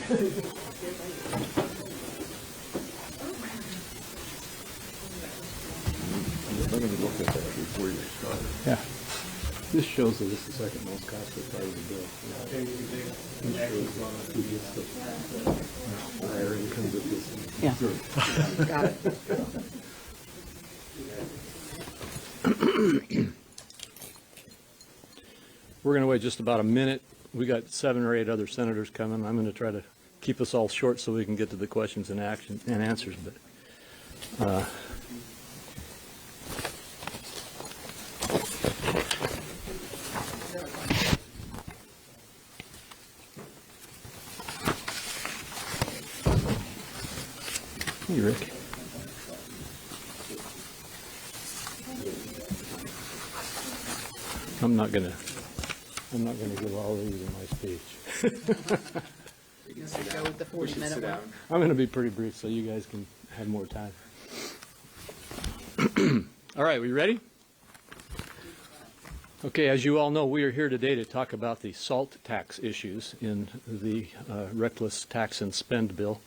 Let me look at that before you start. Yeah. This shows that it's the second most costly part of the bill. It shows who gets the higher incomes of this. Yeah. Got it. We're going to wait just about a minute. We got 7 or 8 other senators coming. I'm going to try to keep us all short so we can get to the questions and answers. But hey, Rick. I'm not gonna give all these in my speech. Go with the 40-minute one. I'm gonna be pretty brief so you guys can have more time. All right, we ready? Okay, as you all know, we are here today to talk about the SALT tax issues in the reckless tax and spend bill.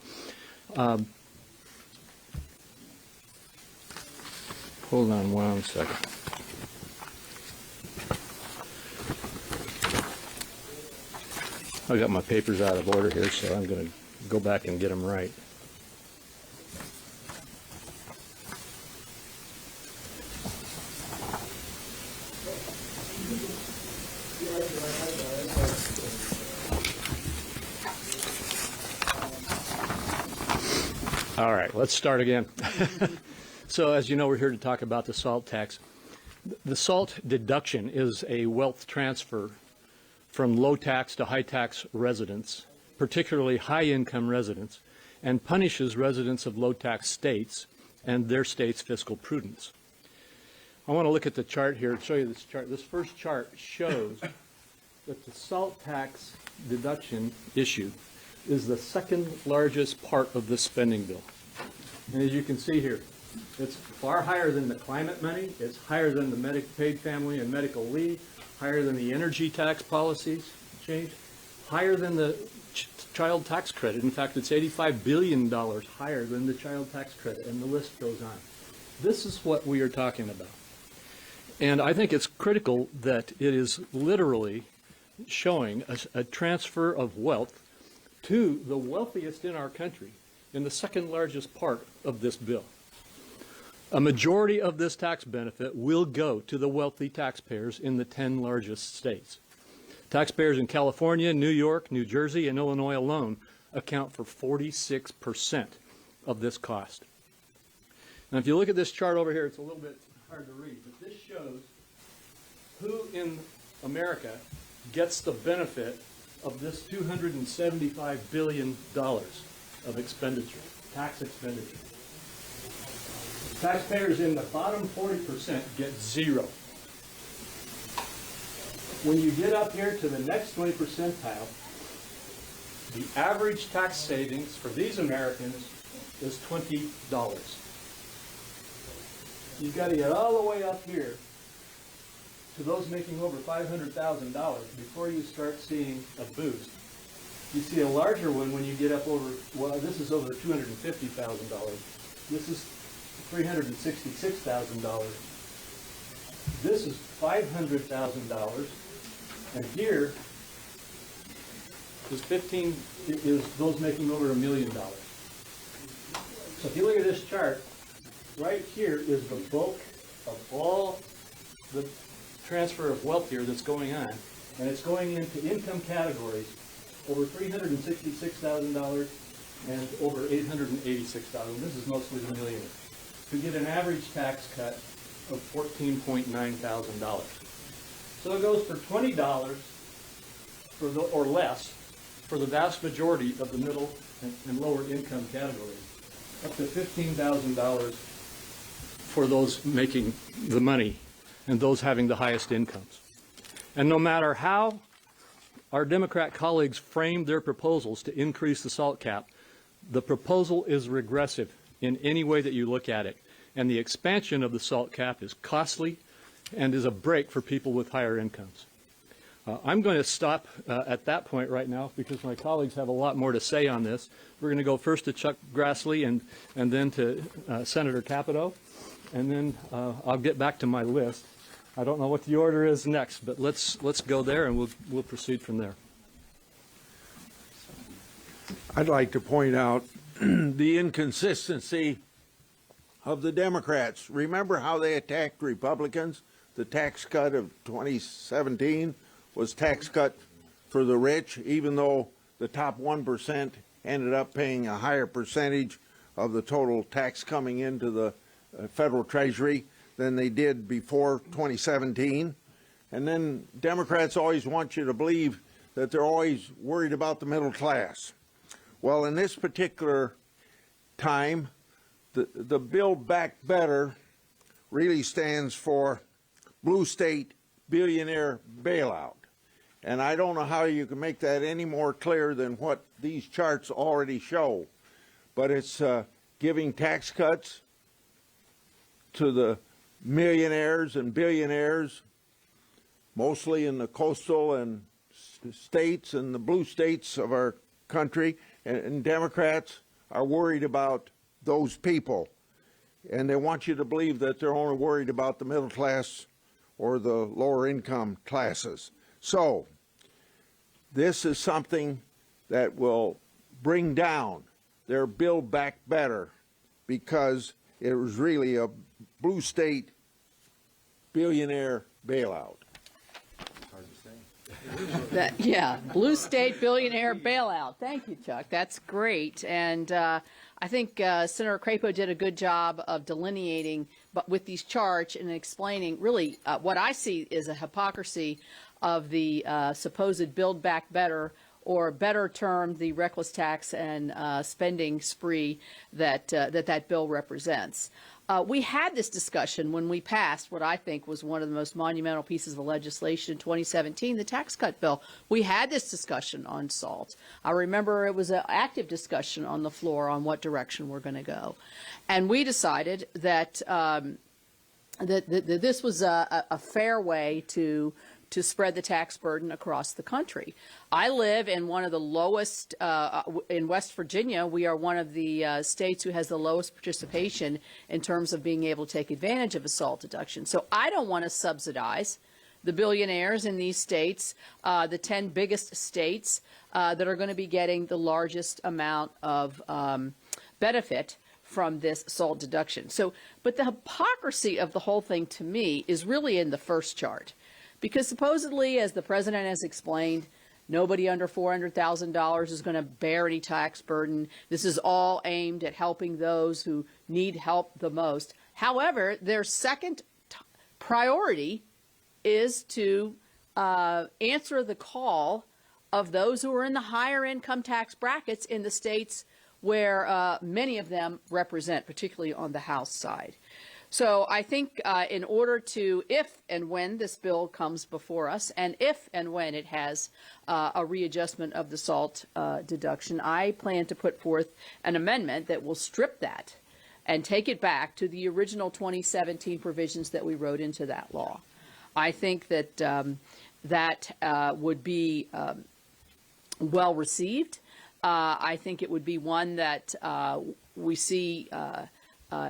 Hold on one second. I got my papers out of order here, so I'm going to go back and get them right. All right, let's start again. So as you know, we're here to talk about the SALT tax. The SALT deduction is a wealth transfer from low tax to high tax residents, particularly high income residents, and punishes residents of low tax states and their state's fiscal prudence. I want to look at the chart here and show you this chart. This first chart shows that the SALT tax deduction issue is the second largest part of this spending bill. And as you can see here, it's far higher than the climate money, it's higher than the paid family and medical leave, higher than the energy tax policies change, higher than the child tax credit. In fact, it's $85 billion higher than the child tax credit, and the list goes on. This is what we are talking about. And I think it's critical that it is literally showing a transfer of wealth to the wealthiest in our country in the second largest part of this bill. A majority of this tax benefit will go to the wealthy taxpayers in the 10 largest states. Taxpayers in California, New York, New Jersey, and Illinois alone account for 46% of this cost. Now, if you look at this chart over here, it's a little bit hard to read, but this shows who in America gets the benefit of this $275 billion of expenditure, tax expenditure. Taxpayers in the bottom 40% get zero. When you get up here to the next 20 percentile, the average tax savings for these Americans is $20. You've got to get all the way up here to those making over $500,000 before you start seeing a boost. You see a larger one when you get up over, well, this is over $250,000. This is $366,000. This is $500,000, and here is those making over $1 million. So if you look at this chart, right here is the bulk of all the transfer of wealth here that's going on, and it's going into income categories over $366,000 and over $886,000. This is mostly the millionaires, to get an average tax cut of $14,900. So it goes for $20 or less for the vast majority of the middle and lower income categories, up to $15,000 for those making the money and those having the highest incomes. And no matter how our Democrat colleagues framed their proposals to increase the SALT cap, the proposal is regressive in any way that you look at it. And the expansion of the SALT cap is costly and is a break for people with higher incomes. I'm going to stop at that point right now because my colleagues have a lot more to say on this. We're going to go first to Chuck Grassley and then to Senator Capito, and then I'll get back to my list. I don't know what the order is next, but let's go there and we'll proceed from there. I'd like to point out the inconsistency of the Democrats. Remember how they attacked Republicans? The tax cut of 2017 was tax cut for the rich, even though the top 1% ended up paying a higher percentage of the total tax coming into the federal treasury than they did before 2017. And then Democrats always want you to believe that they're always worried about the middle class. Well, in this particular time, the Build Back Better really stands for Blue State Billionaire Bailout. And I don't know how you can make that any more clear than what these charts already show. But it's giving tax cuts to the millionaires and billionaires, mostly in the coastal and states and the blue states of our country. And Democrats are worried about those people. And they want you to believe that they're only worried about the middle class or the lower income classes. So this is something that will bring down their Build Back Better because it was really a blue state billionaire bailout. Yeah, blue state billionaire bailout. Thank you, Chuck. That's great. And I think Senator Crapo did a good job of delineating, but with these charts and explaining really what I see is a hypocrisy of the supposed Build Back Better, or better termed, the reckless tax and spending spree that that bill represents. We had this discussion when we passed what I think was one of the most monumental pieces of legislation in 2017, the tax cut bill. We had this discussion on SALT. I remember it was an active discussion on the floor on what direction we're going to go. And we decided that, that this was a fair way to spread the tax burden across the country. I live in one of the lowest, in West Virginia, we are one of the states who has the lowest participation in terms of being able to take advantage of a SALT deduction. So I don't want to subsidize the billionaires in these states, the 10 biggest states that are going to be getting the largest amount of benefit from this SALT deduction. So, but the hypocrisy of the whole thing to me is really in the first chart. Because supposedly, as the president has explained, nobody under $400,000 is going to bear any tax burden. This is all aimed at helping those who need help the most. However, their second priority is to answer the call of those who are in the higher income tax brackets in the states where many of them represent, particularly on the House side. So I think in order to, if and when this bill comes before us, and if and when it has a readjustment of the SALT deduction, I plan to put forth an amendment that will strip that and take it back to the original 2017 provisions that we wrote into that law. I think that that would be well received. I think it would be one that we see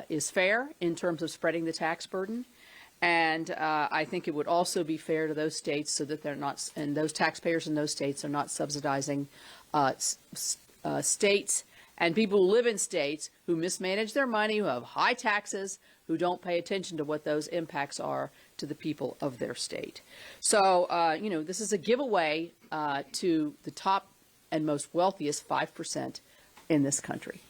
is fair in terms of spreading the tax burden. And I think it would also be fair to those states so that they're not, and those taxpayers in those states are not subsidizing states and people who live in states who mismanage their money, who have high taxes, who don't pay attention to what those impacts are to the people of their state. So, you know, this is a giveaway to the top and most wealthiest 5% in this country.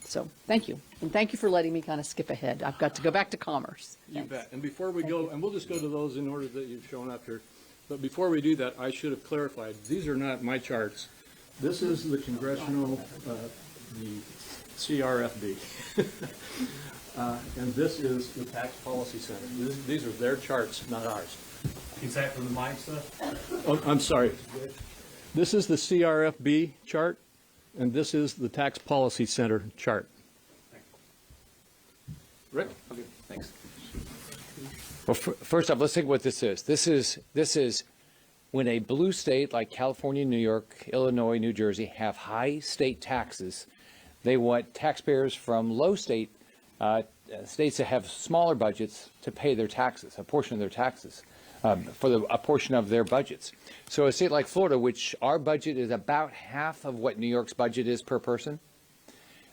So thank you. And thank you for letting me kind of skip ahead. I've got to go back to commerce. You Thanks. bet. And before we go, and we'll just go to those in order that you've shown up here. But before we do that, I should have clarified, these are not my charts. This is the congressional, the CRFB. And this is the Tax Policy Center. These are their charts, not ours. Is that from the mic stuff? Oh, I'm sorry. This is the CRFB chart, and this is the Tax Policy Center chart. Rick? Okay, thanks. Well, first off, let's think what this is. This is when a blue state like California, New York, Illinois, New Jersey have high state taxes, they want taxpayers from low state states that have smaller budgets to pay their taxes, a portion of their taxes, a portion of their budgets. So a state like Florida, which our budget is about half of what New York's budget is per person,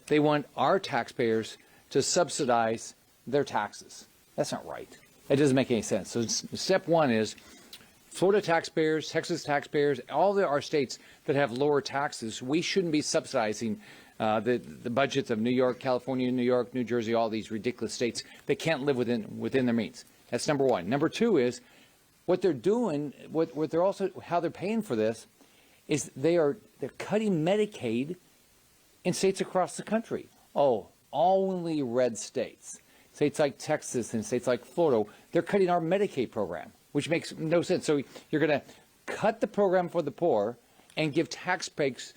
they want our taxpayers to subsidize their taxes. That's not right. That doesn't make any sense. So step one is Florida taxpayers, Texas taxpayers, all our states that have lower taxes, we shouldn't be subsidizing the budgets of New York, California, New York, New Jersey, all these ridiculous states that can't live within their means. That's number one. Number two is what they're doing, what they're also, how they're paying for this is they're cutting Medicaid in states across the country. Oh, only red states. States like Texas and states like Florida, they're cutting our Medicaid program, which makes no sense. So you're going to cut the program for the poor and give tax breaks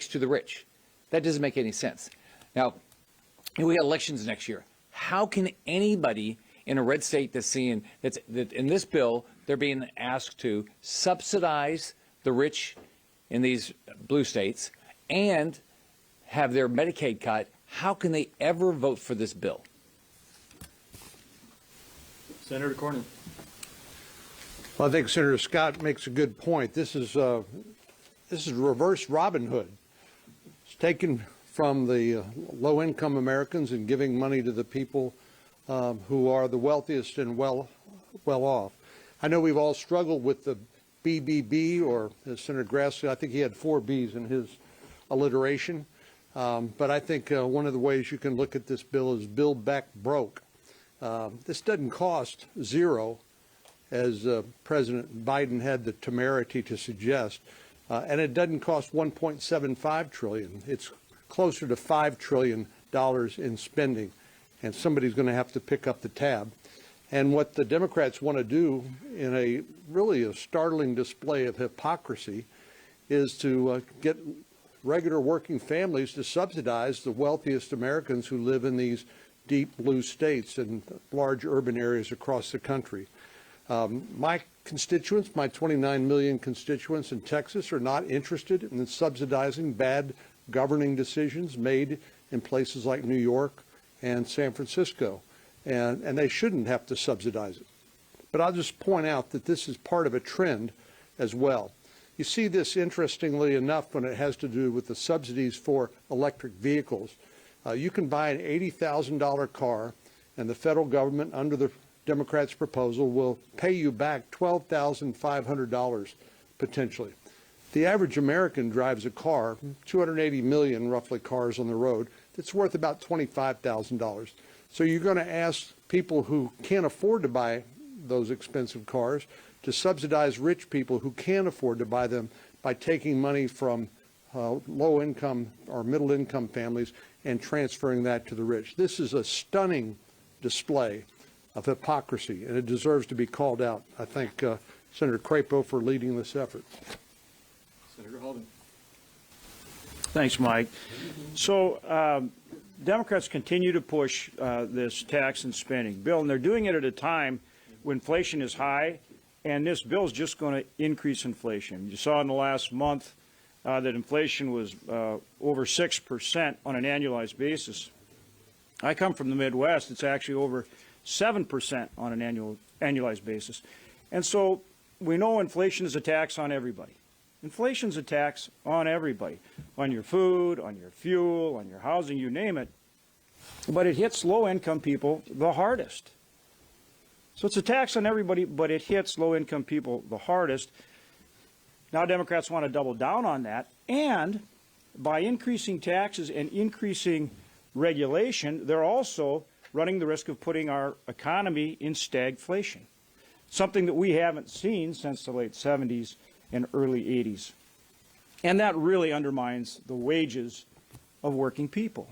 to the rich. That doesn't make any sense. Now, we got elections next year. How can anybody in a red state that in this bill, they're being asked to subsidize the rich in these blue states and have their Medicaid cut? How can they ever vote for this bill? Senator Cornyn. Well, I think Senator Scott makes a good point. This is reverse Robin Hood. It's taken from the low-income Americans and giving money to the people who are the wealthiest and well off. I know we've all struggled with the BBB, or as Senator Grassley, I think he had 4 Bs in his alliteration. But I think one of the ways you can look at this bill is build back broke. This doesn't cost zero, as President Biden had the temerity to suggest, and it doesn't cost $1.75 trillion. It's closer to $5 trillion in spending, and somebody's going to have to pick up the tab. And what the Democrats want to do, in a really startling display of hypocrisy, is to get regular working families to subsidize the wealthiest Americans who live in these deep blue states and large urban areas across the country. My constituents, my 29 million constituents in Texas, are not interested in subsidizing bad governing decisions made in places like New York and San Francisco, and they shouldn't have to subsidize it. But I'll just point out that this is part of a trend as well. You see this, interestingly enough, when it has to do with the subsidies for electric vehicles. You can buy an $80,000 car, and the federal government, under the Democrats' proposal, will pay you back $12,500 potentially. The average American drives a car, 280 million roughly cars on the road, that's worth about $25,000. So you're going to ask people who can't afford to buy those expensive cars to subsidize rich people who can afford to buy them by taking money from low-income or middle-income families and transferring that to the rich. This is a stunning display of hypocrisy, and it deserves to be called out. I thank Senator Crapo for leading this effort. Senator Holden. Thanks, Mike. So Democrats continue to push this tax and spending bill, and they're doing it at a time when inflation is high, and this bill is just going to increase inflation. You saw in the last month that inflation was over 6% on an annualized basis. I come from the Midwest. It's actually over 7% on an annualized basis. And so we know inflation is a tax on everybody. Inflation's a tax on everybody, on your food, on your fuel, on your housing, you name it. But it hits low-income people the hardest. So it's a tax on everybody, but it hits low-income people the hardest. Now Democrats want to double down on that, and by increasing taxes and increasing regulation, they're also running the risk of putting our economy in stagflation, something that we haven't seen since the late 70s and early 80s. And that really undermines the wages of working people.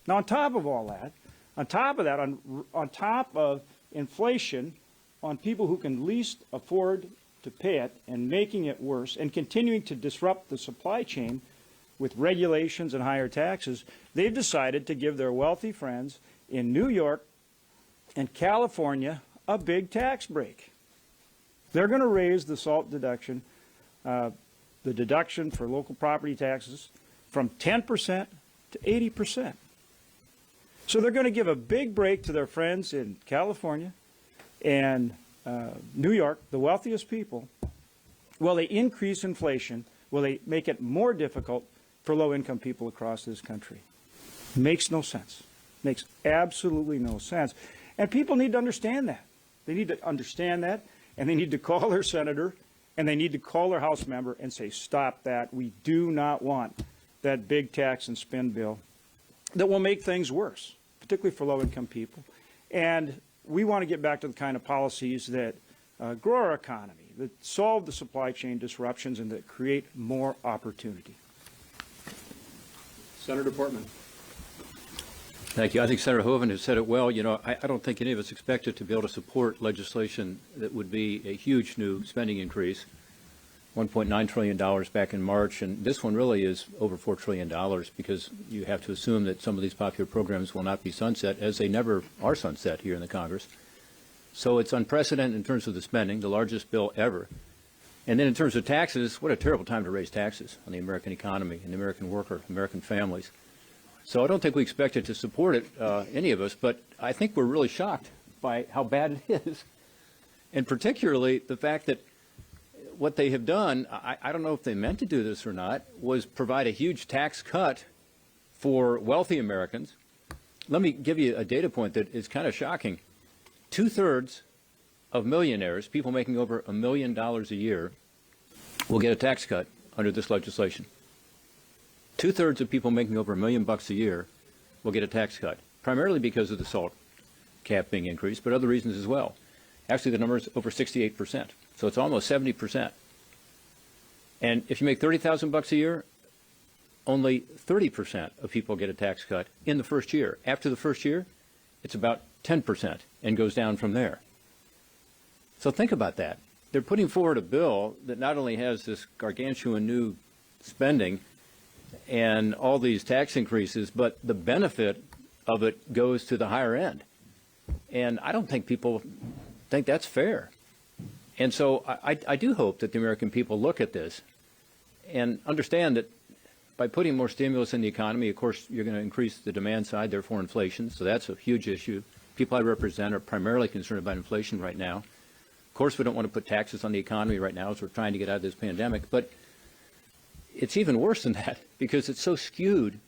Now, on top of all that, on top of inflation on people who can least afford to pay it and making it worse and continuing to disrupt the supply chain with regulations and higher taxes, they've decided to give their wealthy friends in New York and California a big tax break. They're going to raise the SALT deduction the deduction for local property taxes from 10% to 80%. So they're going to give a big break to their friends in California and New York, the wealthiest people. Will they increase inflation? Will they make it more difficult for low-income people across this country? Makes no sense. Makes absolutely no sense. And people need to understand that. They need to understand that, and they need to call their senator, and they need to call their House member and say, stop that. We do not want that big tax and spend bill that will make things worse, particularly for low-income people. And we want to get back to the kind of policies that grow our economy, that solve the supply chain disruptions, and that create more opportunity. Senator Portman. Thank you. I think Senator Hoeven has said it well. You know, I don't think any of us expected to be able to support legislation that would be a huge new spending increase, $1.9 trillion back in March, and this one really is over $4 trillion because you have to assume that some of these popular programs will not be sunset, as they never are sunset here in the Congress. So it's unprecedented in terms of the spending, the largest bill ever. And then in terms of taxes, what a terrible time to raise taxes on the American economy and the American worker, American families. So I don't think we expected to support it, any of us, but I think we're really shocked by how bad it is, and particularly the fact that what they have done, I don't know if they meant to do this or not, was provide a huge tax cut for wealthy Americans. Let me give you a data point that is kind of shocking. 2/3 of millionaires, people making over $1 million a year, will get a tax cut under this legislation. 2/3 of people making over $1 million a year will get a tax cut, primarily because of the SALT cap being increased, but other reasons as well. Actually, the number is over 68%, so it's almost 70%. And if you make $30,000 a year, only 30% of people get a tax cut in the first year. After the first year, it's about 10% and goes down from there. So think about that. They're putting forward a bill that not only has this gargantuan new spending and all these tax increases, but the benefit of it goes to the higher end. And I don't think people think that's fair. And so I do hope that the American people look at this and understand that by putting more stimulus in the economy, of course, you're going to increase the demand side, therefore inflation. So that's a huge issue. People I represent are primarily concerned about inflation right now. Of course, we don't want to put taxes on the economy right now as we're trying to get out of this pandemic. But it's even worse than that because it's so skewed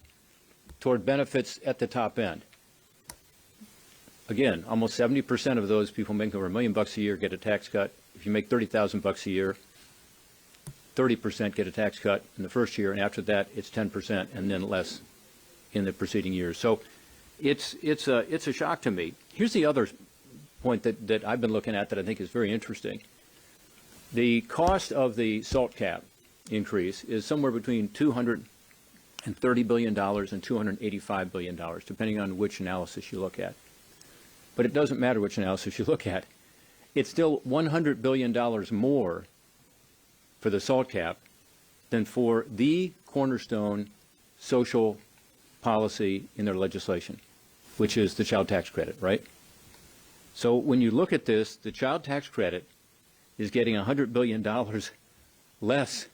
toward benefits at the top end. Again, almost 70% of those people making over $1 million a year get a tax cut. If you make $30,000 a year, 30% get a tax cut in the first year, and after that, it's 10% and then less in the preceding years. So it's a shock to me. Here's the other point that I've been looking at that I think is very interesting. The cost of the SALT cap increase is somewhere between $230 billion and $285 billion, depending on which analysis you look at. But it doesn't matter which analysis you look at. It's still $100 billion more for the SALT cap than for the cornerstone social policy in their legislation, which is the child tax credit, right? So when you look at this, the child tax credit is getting $100 billion less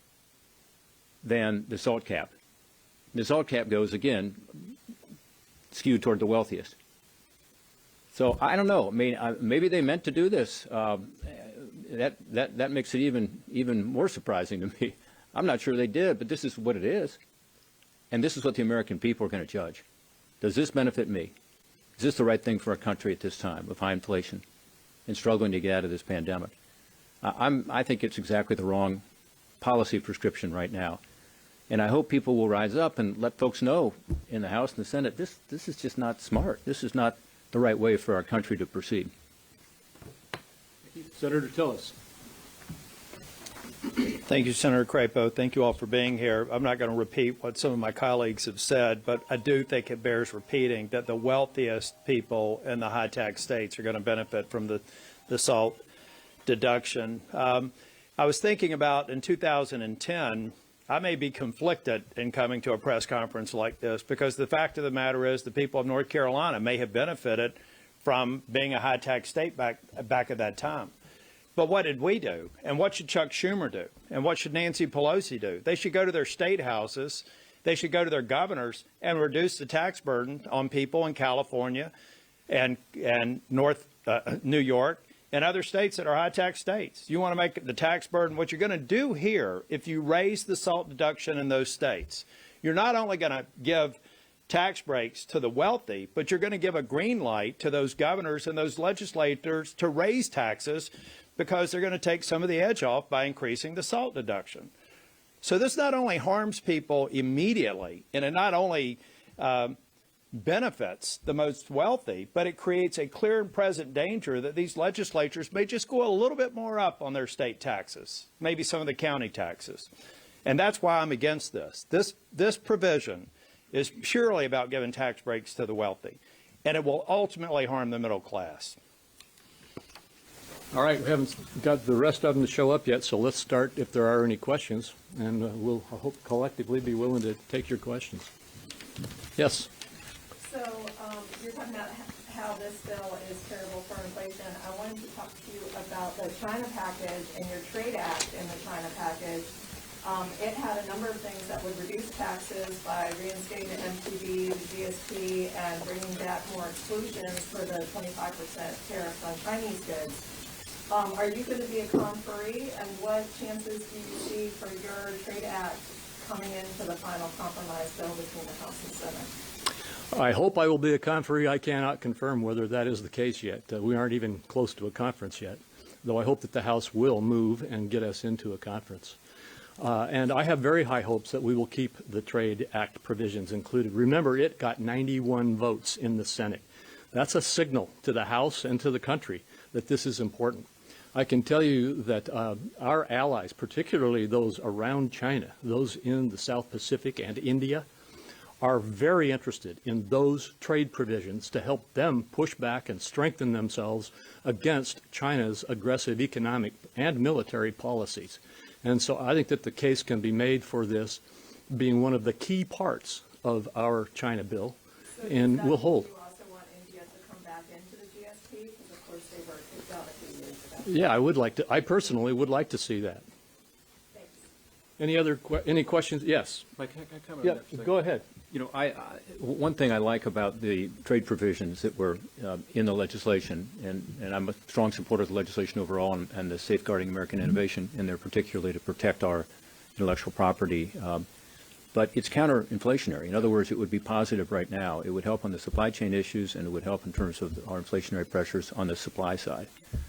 than the SALT cap. The SALT cap goes, again, skewed toward the wealthiest. So I don't know. I mean, maybe they meant to do this. That makes it even more surprising to me. I'm not sure they did, but this is what it is. And this is what the American people are going to judge. Does this benefit me? Is this the right thing for our country at this time of high inflation and struggling to get out of this pandemic? I think it's exactly the wrong policy prescription right now. And I hope people will rise up and let folks know in the House and the Senate, this is just not smart. This is not the right way for our country to proceed. Senator Tillis. Thank you, Senator Crapo. Thank you all for being here. I'm not going to repeat what some of my colleagues have said, but I do think it bears repeating that the wealthiest people in the high-tax states are going to benefit from the SALT deduction. I was thinking about in 2010, I may be conflicted in coming to a press conference like this because the fact of the matter is the people of North Carolina may have benefited from being a high-tax state back at that time. But what did we do? And what should Chuck Schumer do? And what should Nancy Pelosi do? They should go to their state houses. They should go to their governors and reduce the tax burden on people in California and New York and other states that are high tax states. You want to make the tax burden, what you're going to do here, if you raise the SALT deduction in those states, you're not only going to give tax breaks to the wealthy, but you're going to give a green light to those governors and those legislators to raise taxes because they're going to take some of the edge off by increasing the SALT deduction. So this not only harms people immediately, and it not only benefits the most wealthy, but it creates a clear and present danger that these legislatures may just go a little bit more up on their state taxes, maybe some of the county taxes. And that's why I'm against this. This provision is purely about giving tax breaks to the wealthy, and it will ultimately harm the middle class. All right, we haven't got the rest of them to show up yet, so let's start if there are any questions, and we'll, I hope, collectively be willing to take your questions. Yes? So you're talking about how this bill is terrible for inflation. I wanted to talk to you about the China package and your Trade Act in the China package. It had a number of things that would reduce taxes by reinstating the MTB, the GSP, and bringing back more exclusions for the 25% tariffs on Chinese goods. Are you going to be a conferee, and what chances do you see for your Trade Act coming into the final compromise bill between the House and Senate? I hope I will be a conferee. I cannot confirm whether that is the case yet. We aren't even close to a conference yet, though I hope that the House will move and get us into a conference. And I have very high hopes that we will keep the Trade Act provisions included. Remember, it got 91 votes in the Senate. That's a signal to the House and to the country that this is important. I can tell you that our allies, particularly those around China, those in the South Pacific and India, are very interested in those trade provisions to help them push back and strengthen themselves against China's aggressive economic and military policies. And so I think that the case can be made for this being one of the key parts of our China bill, and will hold. Do you also want India to come back into the GSP? Because of course they were kicked out a few years ago. Yeah, I would like to. I personally would like to see that. Thanks. Any questions? Yes. Mike, can I comment on Yeah, that for a second? go ahead. You know, one thing I like about the trade provisions that were in the legislation, and I'm a strong supporter of the legislation overall and the safeguarding American innovation in there, particularly to protect our intellectual property, but it's counter-inflationary. In other words, it would be positive right now. It would help on the supply chain issues, and it would help in terms of our inflationary pressures on the supply side.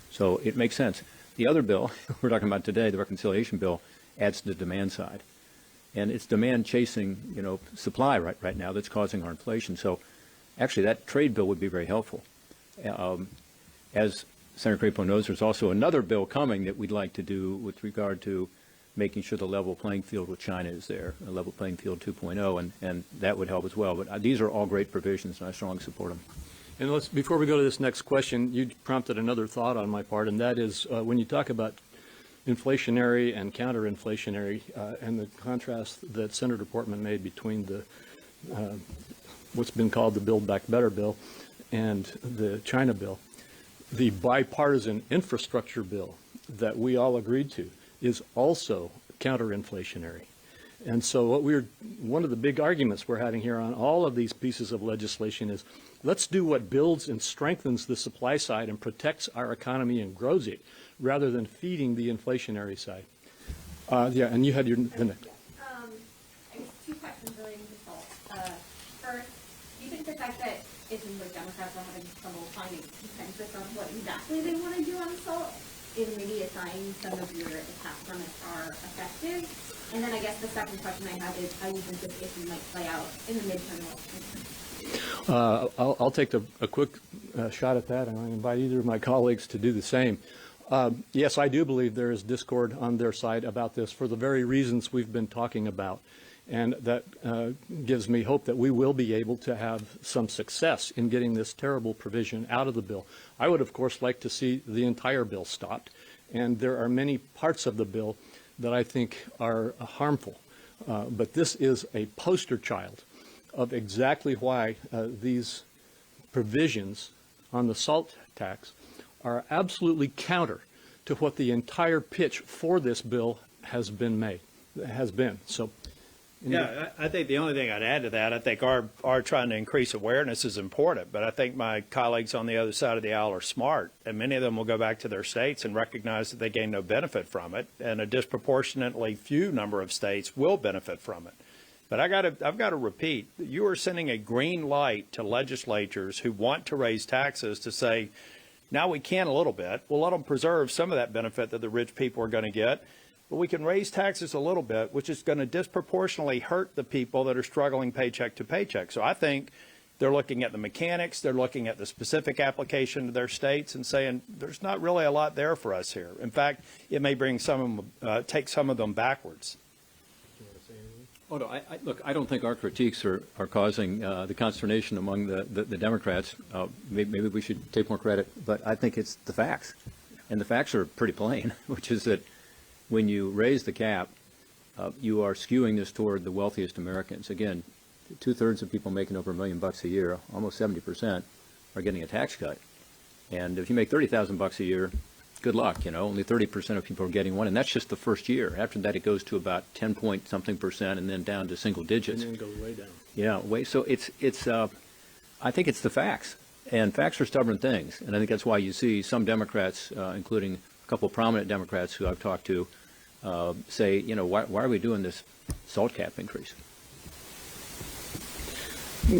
So it makes sense. The other bill we're talking about today, the reconciliation bill, adds to the demand side. And it's demand chasing, you know, supply right now that's causing our inflation. So actually that trade bill would be very helpful. As Senator Crapo knows, there's also another bill coming that we'd like to do with regard to making sure the level playing field with China is there, a level playing field 2.0, and that would help as well. But these are all great provisions, and I strongly support them. And before we go to this next question, you prompted another thought on my part, and that is when you talk about inflationary and counter-inflationary, and the contrast that Senator Portman made between the what's been called the Build Back Better bill and the China bill. The bipartisan infrastructure bill that we all agreed to is also counter-inflationary. And so one of the big arguments we're having here on all of these pieces of legislation is let's do what builds and strengthens the supply side and protects our economy and grows it, rather than feeding the inflationary side. Yeah, and you had the next. I guess two questions relating to SALT. First, do you think the fact that it seems like Democrats are having trouble finding consensus on what exactly they want to do on SALT is maybe a sign some of your attacks on it are effective? And then I guess the second question I have is how you think this issue might play out in the midterm election. I'll take a quick shot at that, and I invite either of my colleagues to do the same. Yes, I do believe there is discord on their side about this for the very reasons we've been talking about. And that gives me hope that we will be able to have some success in getting this terrible provision out of the bill. I would, of course, like to see the entire bill stopped. And there are many parts of the bill that I think are harmful. But this is a poster child of exactly why these provisions on the SALT tax are absolutely counter to what the entire pitch for this bill has been. So, Yeah, I think the only thing I'd add to that, I think our trying to increase awareness is important, but I think my colleagues on the other side of the aisle are smart, and many of them will go back to their states and recognize that they gain no benefit from it, and a disproportionately few number of states will benefit from it. But I've got to repeat, you are sending a green light to legislatures who want to raise taxes to say, now we can a little bit. We'll let them preserve some of that benefit that the rich people are going to get. But we can raise taxes a little bit, which is going to disproportionately hurt the people that are struggling paycheck to paycheck. So I think they're looking at the mechanics, they're looking at the specific application to their states and saying, there's not really a lot there for us here. In fact, it may bring take some of them backwards. Oh, no, look, I don't think our critiques are causing the consternation among the Democrats. Maybe we should take more credit, but I think it's the facts. And the facts are pretty plain, which is that when you raise the cap, you are skewing this toward the wealthiest Americans. Again, 2/3 of people making over $1 million a year, almost 70%, are getting a tax cut. And if you make $30,000 a year, good luck. Only 30% of people are getting one, and that's just the first year. After that, it goes to about 10-point-something%, and then down to single digits. and then go way down. Yeah, so it's. I think it's the facts, and facts are stubborn things, and I think that's why you see some Democrats, including a couple of prominent Democrats who I've talked to, say, why are we doing this salt cap increase?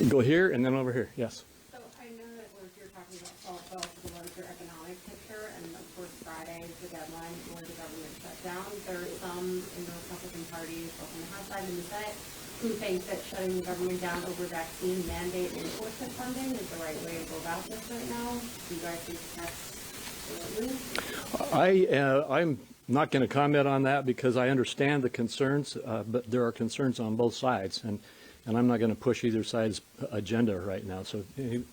Go here and then over here. Yes. So I know that you're talking about salt, but also the larger economic picture, and of course Friday is the deadline for the government shutdown. There are some in the Republican Party, both on the House side and the Senate, who think that shutting the government down over vaccine mandate and enforcement funding is the right way to go about this right now. Do you guys think that's the right move? I'm not going to comment on that because I understand the concerns, but there are concerns on both sides, and I'm not going to push either side's agenda right now. So, either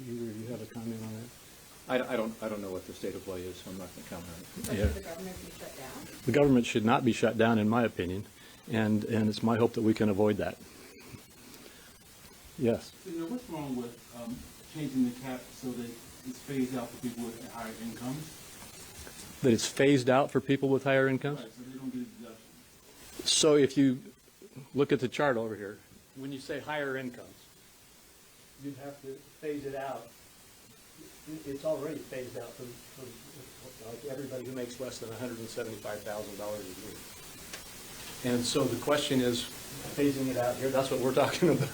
you have a comment on that? I don't know what the state of play is, so I'm not going to comment on it. But should the government be shut down? The government should not be shut down, in my opinion, and it's my hope that we can avoid that. Yes. What's wrong with changing the cap so that it's phased out for people with higher incomes? That it's phased out for people with higher incomes? Right, so they don't get a deduction. So if you look at the chart over here, when you say higher incomes, you'd have to phase it out. It's already phased out for like everybody who makes less than $175,000 a year. And so the question is, phasing it out here, that's what we're talking about,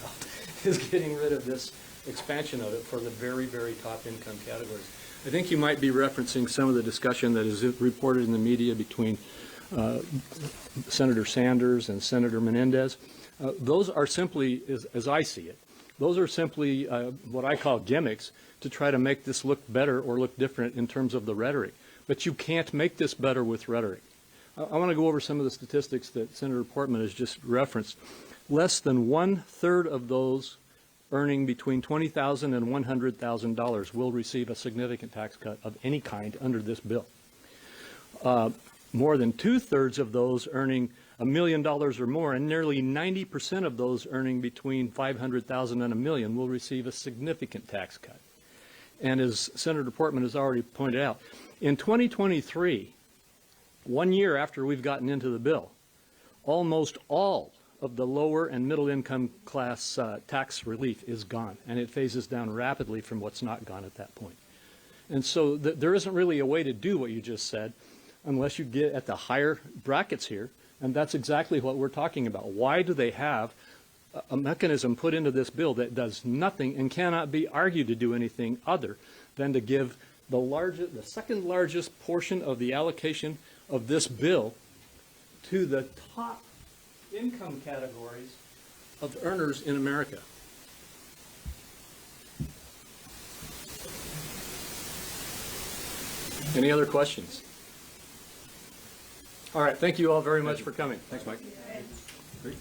is getting rid of this expansion of it for the very, very top income categories. I think you might be referencing some of the discussion that is reported in the media between Senator Sanders and Senator Menendez. Those are simply, as I see it, those are simply what I call gimmicks to try to make this look better or look different in terms of the rhetoric. But you can't make this better with rhetoric. I want to go over some of the statistics that Senator Portman has just referenced. Less than 1/3 of those earning between $20,000 and $100,000 will receive a significant tax cut of any kind under this bill. More than 2/3 of those earning $1 million or more, and nearly 90% of those earning between $500,000 and $1 million will receive a significant tax cut. And as Senator Portman has already pointed out, in 2023, 1 year after we've gotten into the bill, almost all of the lower and middle income class tax relief is gone, and it phases down rapidly from what's not gone at that point. And so there isn't really a way to do what you just said unless you get at the higher brackets here, and that's exactly what we're talking about. Why do they have a mechanism put into this bill that does nothing and cannot be argued to do anything other than to give the second largest portion of the allocation of this bill to the top income categories of earners in America? Any other questions? All right, thank you all very much for coming. Thanks, Mike. Great.